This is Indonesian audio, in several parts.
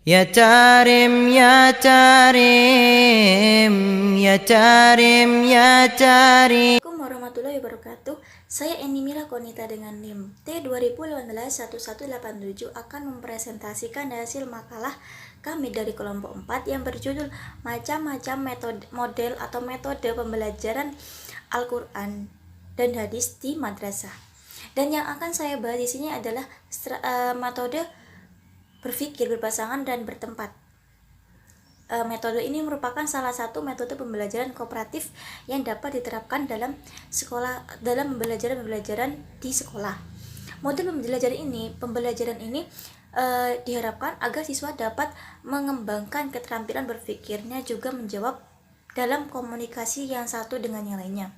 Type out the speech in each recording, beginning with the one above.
Ya Carim, ya Carim, ya Carim, ya Carim. Assalamualaikum warahmatullahi wabarakatuh. Saya Eni Mila Konita dengan NIM T2018-1187 akan mempresentasikan hasil makalah kami dari kelompok 4 yang berjudul Macam-macam metode model atau metode pembelajaran Al-Quran dan hadis di madrasah. Dan yang akan saya bahas di sini adalah metode berpikir berpasangan dan bertempat. Metode ini merupakan salah satu metode pembelajaran kooperatif yang dapat diterapkan dalam pembelajaran di sekolah. Model pembelajaran ini diharapkan agar siswa dapat mengembangkan keterampilan berpikirnya, juga menjawab dalam komunikasi yang satu dengan yang lainnya.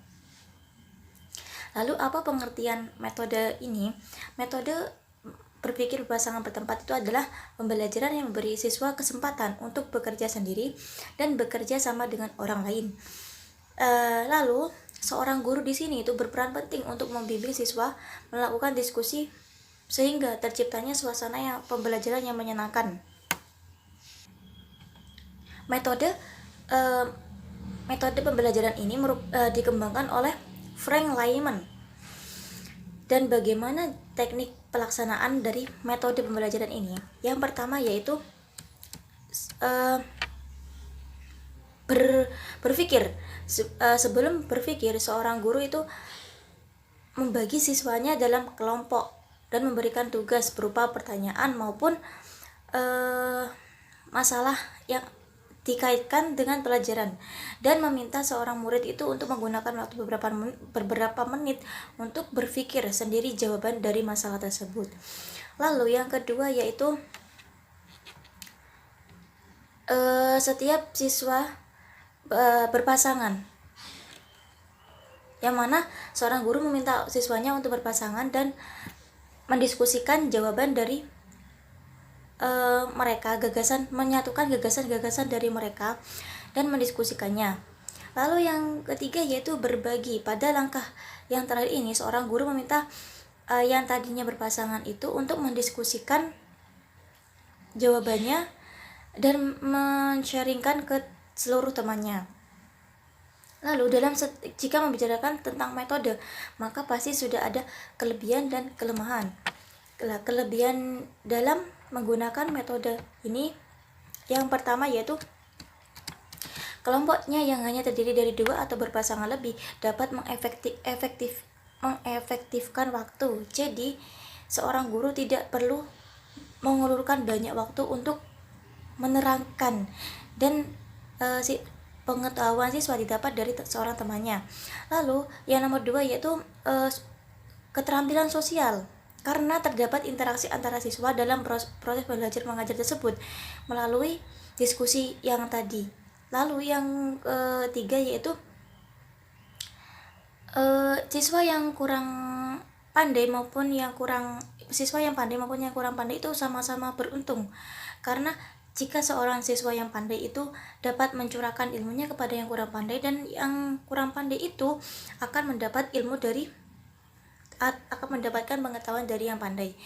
Lalu apa pengertian metode ini? Metode berpikir berpasangan bertempat itu adalah pembelajaran yang memberi siswa kesempatan untuk bekerja sendiri dan bekerja sama dengan orang lain. Lalu seorang guru di sini itu berperan penting untuk membimbing siswa melakukan diskusi sehingga terciptanya suasana pembelajaran yang menyenangkan. Metode pembelajaran ini dikembangkan oleh Frank Lyman. Dan bagaimana teknik pelaksanaan dari metode pembelajaran ini? Yang pertama yaitu berpikir. Sebelum berpikir, seorang guru itu membagi siswanya dalam kelompok dan memberikan tugas berupa pertanyaan maupun masalah yang dikaitkan dengan pelajaran, dan meminta seorang murid itu untuk menggunakan waktu beberapa menit untuk berpikir sendiri jawaban dari masalah tersebut. Lalu yang kedua yaitu setiap siswa berpasangan, yang mana seorang guru meminta siswanya untuk berpasangan dan mendiskusikan jawaban dari mereka, menyatukan gagasan-gagasan dari mereka dan mendiskusikannya. Lalu yang ketiga yaitu berbagi. Pada langkah yang terakhir ini, seorang guru meminta yang tadinya berpasangan itu untuk mendiskusikan jawabannya dan men-sharingkan ke seluruh temannya. Lalu jika membicarakan tentang metode, maka pasti sudah ada kelebihan dan kelemahan. Kelebihan dalam menggunakan metode ini, yang pertama yaitu kelompoknya yang hanya terdiri dari 2 atau berpasangan lebih dapat mengefektifkan waktu. Jadi seorang guru tidak perlu mengulurkan banyak waktu untuk menerangkan, dan pengetahuan siswa didapat dari seorang temannya. Lalu yang nomor 2 yaitu keterampilan sosial, karena terdapat interaksi antara siswa dalam proses belajar mengajar tersebut melalui diskusi yang tadi. Lalu yang ketiga yaitu siswa yang pandai maupun yang kurang pandai itu sama-sama beruntung, karena jika seorang siswa yang pandai itu dapat mencurahkan ilmunya kepada yang kurang pandai, dan yang kurang pandai itu akan mendapatkan pengetahuan dari yang pandai.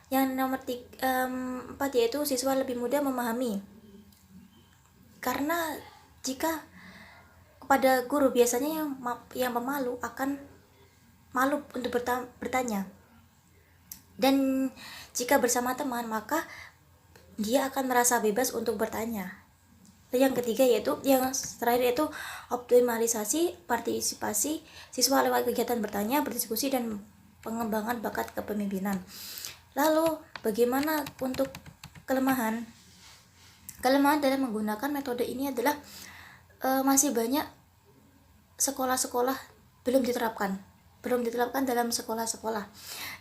Yang nomor 4 yaitu siswa lebih mudah memahami, karena jika kepada guru biasanya yang pemalu akan malu untuk bertanya, dan jika bersama teman maka dia akan merasa bebas untuk bertanya. Yang ketiga yaitu yang terakhir yaitu optimalisasi partisipasi siswa lewat kegiatan bertanya, berdiskusi, dan pengembangan bakat kepemimpinan. Lalu bagaimana untuk kelemahan? Kelemahan dalam menggunakan metode ini adalah masih banyak sekolah-sekolah belum diterapkan dalam sekolah-sekolah,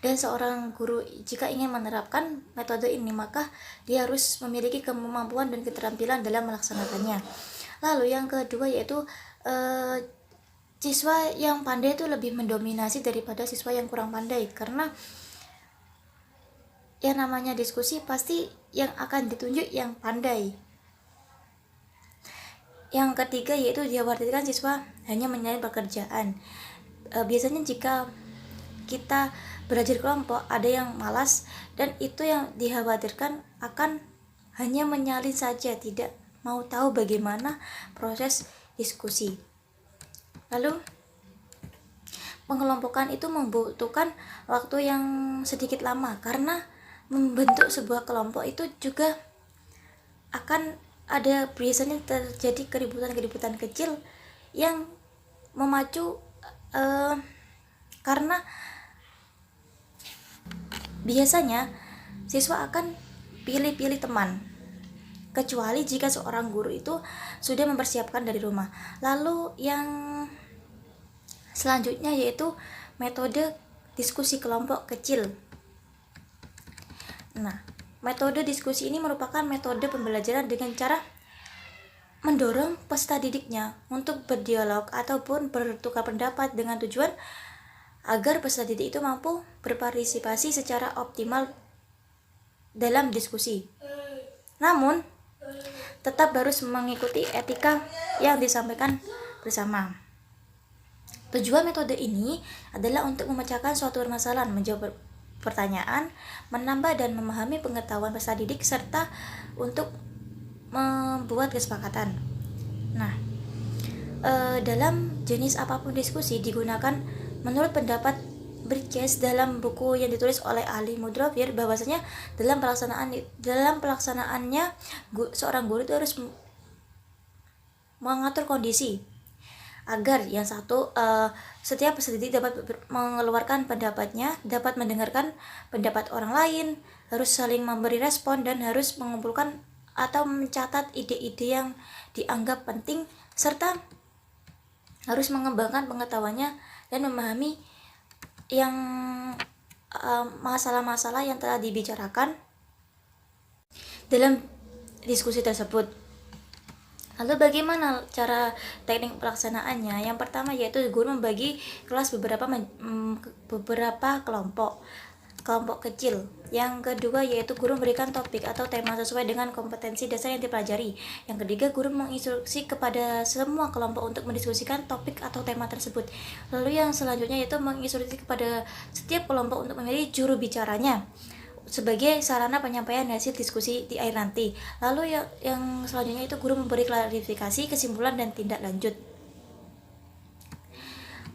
dan seorang guru jika ingin menerapkan metode ini maka dia harus memiliki kemampuan dan keterampilan dalam melaksanakannya. Lalu yang kedua yaitu siswa yang pandai itu lebih mendominasi daripada siswa yang kurang pandai, karena yang namanya diskusi pasti yang akan ditunjuk yang pandai. Yang ketiga yaitu dikhawatirkan siswa hanya menyelesaikan pekerjaan. Biasanya jika kita belajar kelompok ada yang malas, dan itu yang dikhawatirkan akan hanya menyalin saja, tidak mau tahu bagaimana proses diskusi. Lalu pengelompokan itu membutuhkan waktu yang sedikit lama, karena membentuk sebuah kelompok itu juga akan ada biasanya terjadi keributan-keributan kecil yang memacu karena biasanya siswa akan pilih-pilih teman, kecuali jika seorang guru itu sudah mempersiapkan dari rumah. Lalu yang selanjutnya yaitu metode diskusi kelompok kecil. Nah, metode diskusi ini merupakan metode pembelajaran dengan cara mendorong peserta didiknya untuk berdialog ataupun bertukar pendapat dengan tujuan agar peserta didik itu mampu berpartisipasi secara optimal dalam diskusi. Namun, tetap harus mengikuti etika yang disampaikan bersama. Tujuan metode ini adalah untuk memecahkan suatu permasalahan, menjawab pertanyaan, menambah dan memahami pengetahuan peserta didik, serta untuk membuat kesepakatan. Nah, dalam jenis apapun diskusi digunakan menurut pendapat Bridges dalam buku yang ditulis oleh Ali Mudrofir, bahwasanya dalam pelaksanaannya seorang guru itu harus mengatur kondisi agar yang satu setiap peserta didik dapat mengeluarkan pendapatnya, dapat mendengarkan pendapat orang lain, harus saling memberi respon, dan harus mengumpulkan atau mencatat ide-ide yang dianggap penting, serta harus mengembangkan pengetahuannya dan memahami yang masalah-masalah yang telah dibicarakan dalam diskusi tersebut. Lalu bagaimana cara teknik pelaksanaannya? Yang pertama yaitu guru membagi kelas beberapa kelompok kecil. Yang kedua yaitu guru memberikan topik atau tema sesuai dengan kompetensi dasar yang dipelajari. Yang ketiga, guru menginstruksi kepada semua kelompok untuk mendiskusikan topik atau tema tersebut. Lalu yang selanjutnya yaitu menginstruksi kepada setiap kelompok untuk memilih juru bicaranya sebagai sarana penyampaian hasil diskusi di akhir nanti. Lalu yang selanjutnya itu guru memberi klarifikasi, kesimpulan, dan tindak lanjut.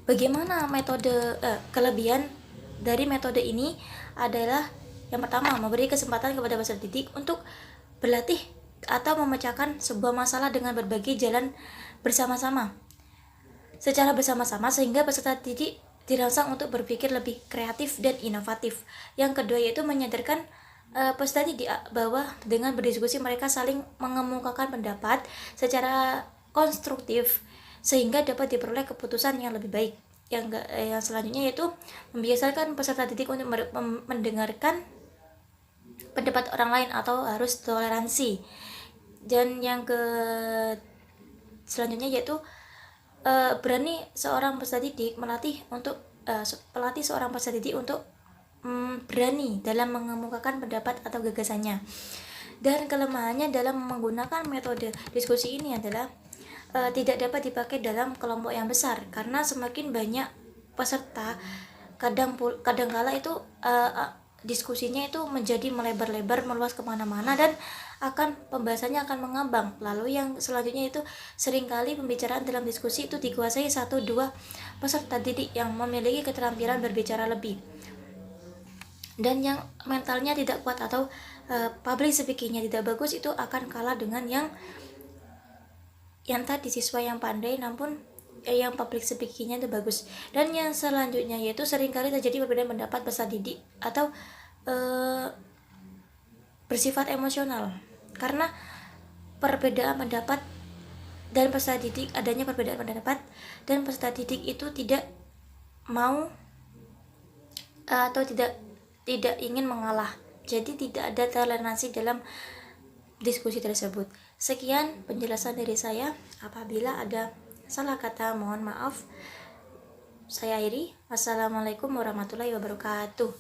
Bagaimana metode kelebihan dari metode ini adalah yang pertama, memberi kesempatan kepada peserta didik untuk berlatih atau memecahkan sebuah masalah dengan berbagai jalan bersama-sama secara bersama-sama, sehingga peserta didik dirangsang untuk berpikir lebih kreatif dan inovatif. Yang kedua yaitu menyadarkan peserta didik bahwa dengan berdiskusi mereka saling mengemukakan pendapat secara konstruktif sehingga dapat diperoleh keputusan yang lebih baik. Yang selanjutnya yaitu membiasakan peserta didik untuk mendengarkan pendapat orang lain atau harus toleransi. Dan yang selanjutnya yaitu berani seorang peserta didik melatih seorang peserta didik untuk berani dalam mengemukakan pendapat atau gagasannya. Dan kelemahannya dalam menggunakan metode diskusi ini adalah tidak dapat dipakai dalam kelompok yang besar, karena semakin banyak peserta kadangkala itu diskusinya itu menjadi melebar-lebar, meluas kemana-mana, dan pembahasannya akan mengambang. Lalu yang selanjutnya itu seringkali pembicaraan dalam diskusi itu dikuasai 1-2 peserta didik yang memiliki keterampilan berbicara lebih, dan yang mentalnya tidak kuat atau public speakingnya tidak bagus itu akan kalah dengan yang tadi siswa yang pandai namun yang public speakingnya itu bagus. Dan yang selanjutnya yaitu seringkali terjadi perbedaan pendapat peserta didik atau bersifat emosional, karena perbedaan pendapat dan peserta didik, adanya perbedaan pendapat dan peserta didik itu tidak mau atau tidak ingin mengalah, jadi tidak ada toleransi dalam diskusi tersebut. Sekian penjelasan dari saya. Apabila ada salah kata mohon maaf. Saya akhiri. Wassalamualaikum warahmatullahi wabarakatuh.